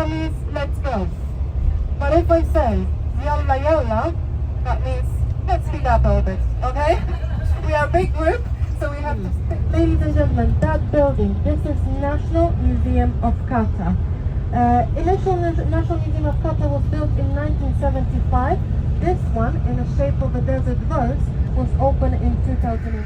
means let's go. But if I say yalla yalla, that means let's speed up a little bit, okay? We are a big group, so we have to speak. Ladies and gentlemen, that building, this is National Museum of Qatar. Initial National Museum of Qatar was built in 1975. This one, in the shape of a desert rose, was opened in 2003.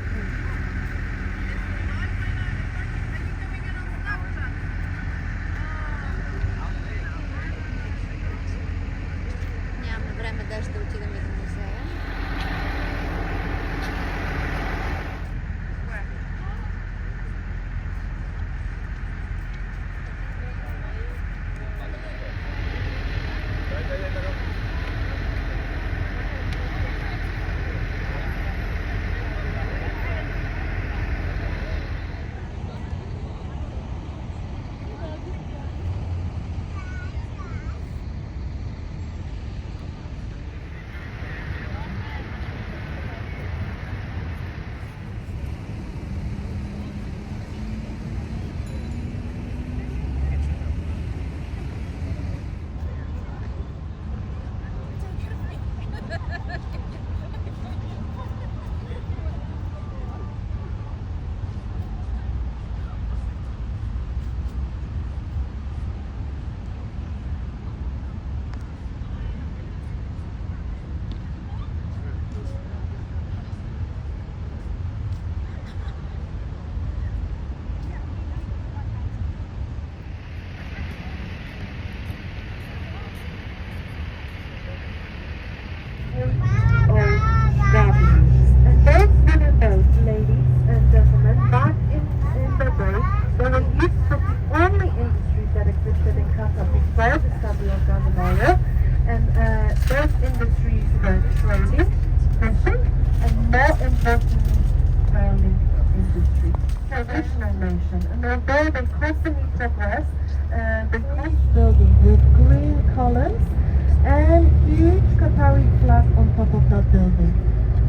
Нямаме време даже да отидем до музея. Building with green columns and huge Qatari flag on top of that building.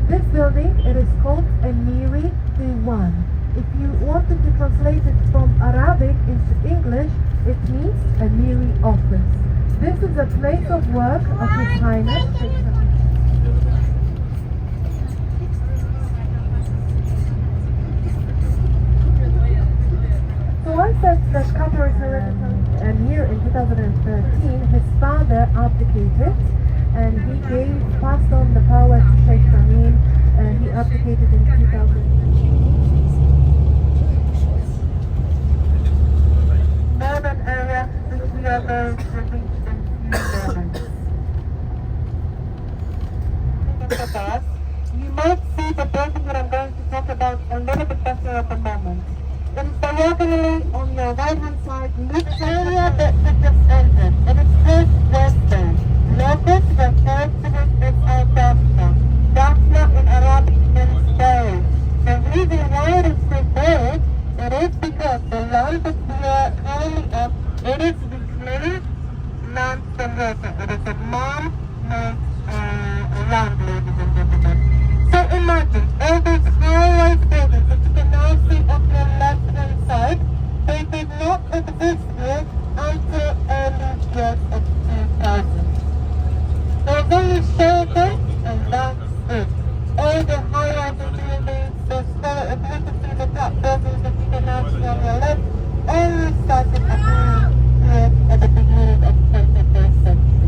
This building, it is called Emiri Diwan. If you wanted to translate it from Arabic into English, it means Emiri Office. This is a place of work of His Highness Sheikh. So I said that Qatar is hereditary, and here in 2013 his father abdicated and he passed on the power to Sheikh Tamim, and he abdicated in 2013. Northern area which we are going to reach in few moments. You might see the building that I'm going to talk about a little bit better at the moment. It is diagonally on your right hand side, this area that we just entered. It is called Western. Locals refer to it as Al-Dafna. Dafna in Arabic means bold. The reason why it is so bold, it is because the land that we are currently at, it is reclaimed land from water. It is a man-made land, ladies and gentlemen. So imagine all those high-rise buildings that you can now see on your left-hand side, they did not exist here until early years of 2000. There's only shelter, and that's it. All the high-rise buildings, the beautifully lit up buildings that you can now see on your left, only started appearing here at the beginning of 21st century.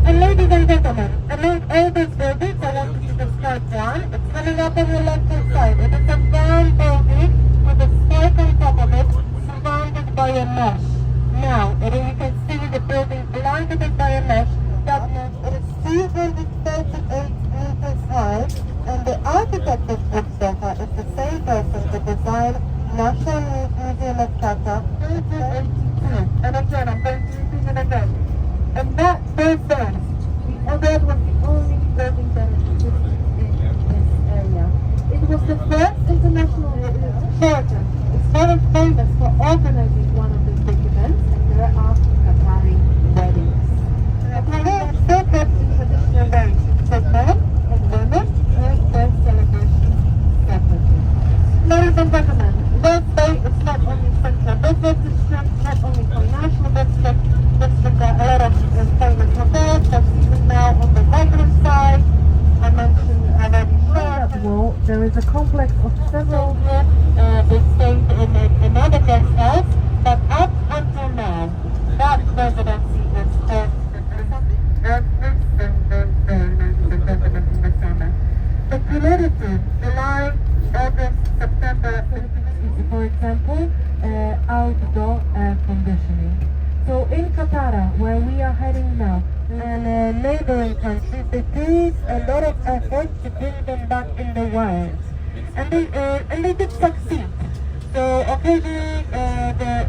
And ladies and gentlemen, among all these buildings, I want you to describe one. It's coming up on your left-hand side. It is a round building with a spike on top of it, surrounded by a mesh. Now, you can see the building blanketed by a mesh. That means it is 238 meters high, and the architect of Doha is the same person that designed National Museum of Qatar in 1982. And again, I'm going to repeat it again. And that person, that was the only building that existed in this area. It was the first international charter. It's very famous for organizing one of these big events, and there are Qatari weddings. Qatari is still kept in traditional ways, so men and women have their celebrations separately. Ladies and gentlemen, this day is not only Central Business District, not only for National District, to July, August, September, for example, outdoor air conditioning. So in Qatar, where we are heading now, and neighboring countries, they put a lot of effort to bring them back in the wild. And they did succeed. So occasionally,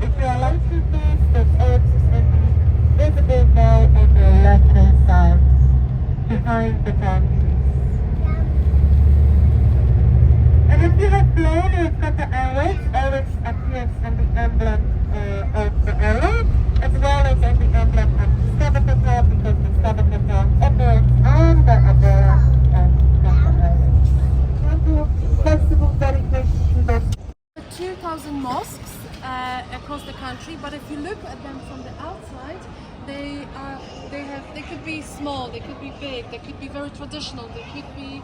if you are liking this, the Earth is visible now on the left-hand side, behind the palm trees. And if you have flown with Qatar Airways, always appears on the emblem of the airline, as well as on the emblem of Discover Qatar, because Discover Qatar operates on the umbrella of Qatar Airways. Thank you. Festival dedication to the 2,000 mosques across the country, but if you look at them from the outside, they could be small, they could be big, they could be very traditional, they can be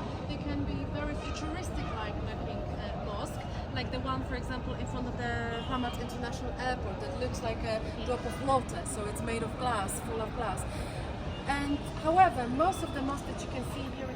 very futuristic like looking mosque, like the one, for example, in front of the Hamad International Airport that looks like a drop of water, so it's made of glass, full of glass. And however, most of the mosques that you can see here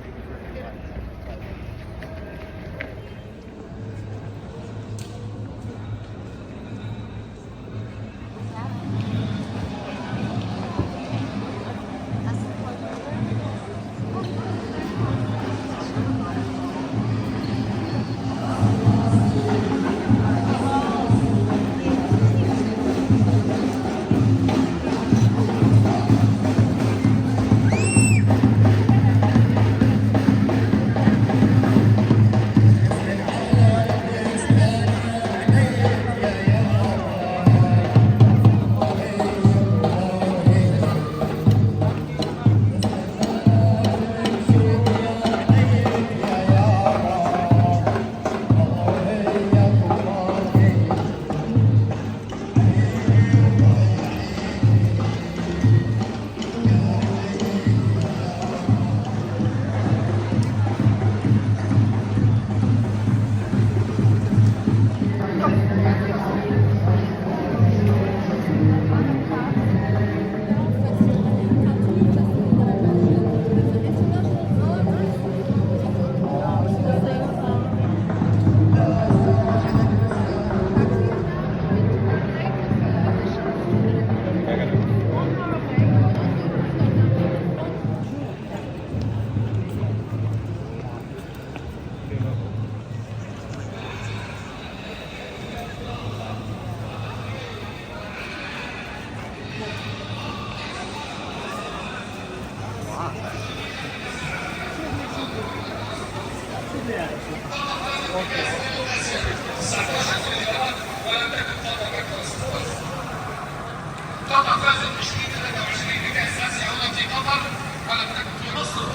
قطر فازت ب 2023 بكأس آسيا هنا في قطر ولم تكن في مصر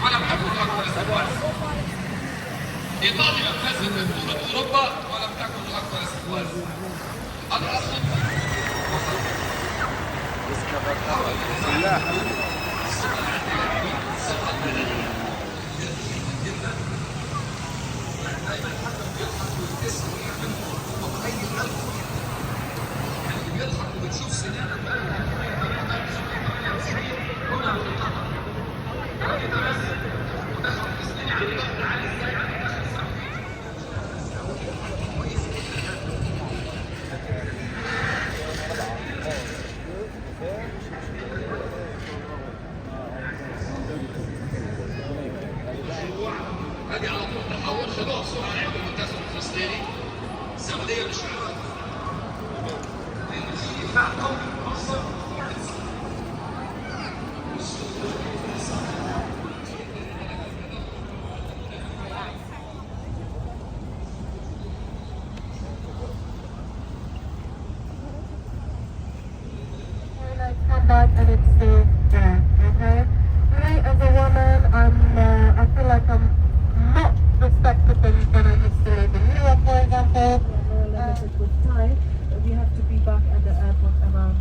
ولم تكن أكبر استقبال. إيطاليا فازت ببطولة أوروبا ولم تكن أكبر استقبال. الأصل بتشوف سنانك بقى هنا في قطر راجل تمسك ودخل الاسنان عليه ضغط عالي ازاي على اخر ساعتين كويس ادي على طول تحول خدوها بسرعه لعب المنتخب الفلسطيني السعوديه مش عارفه دفاع قوي مصر come back and it's still there, okay? Me as a woman, I feel like I'm not respected when I used to live in Europe, for example. With time, we have to be back at the airport around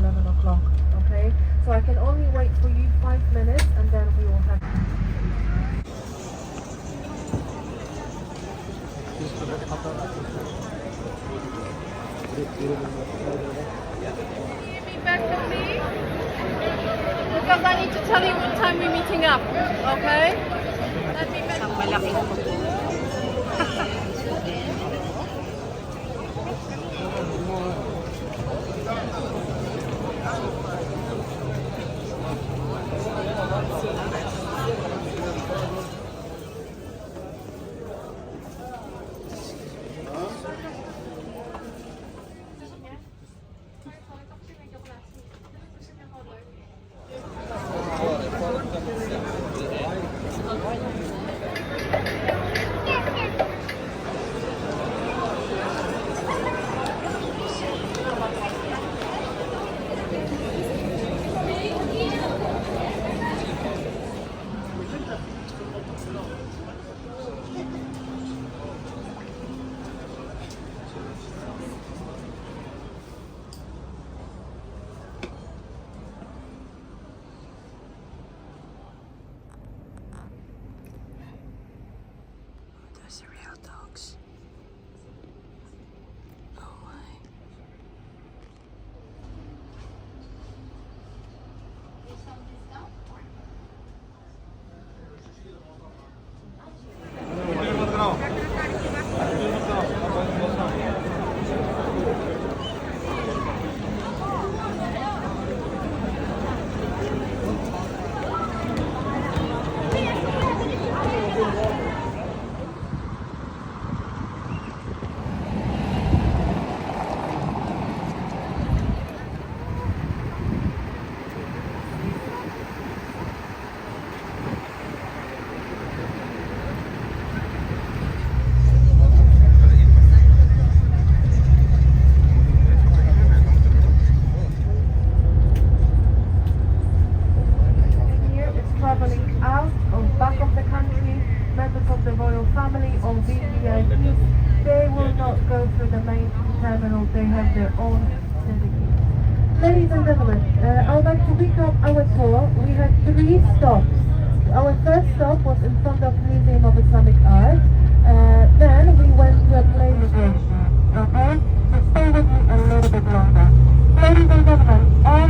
11 o'clock, okay? So I can only wait for you 5 minutes and then we will have... back with me because I need to tell you what time we're meeting up, okay? Let me back. Those are real dogs. No way. Here is traveling out or back of the country, members of the royal family or VVIPs, they will not go through the main terminal, they have their own dedicated. Ladies and gentlemen, I would like to recap our tour. We had 3 stops. Our first stop was in front of Museum of Islamic Art. Then we went to a place. Okay, so stay with me a little bit longer. Ladies and gentlemen, all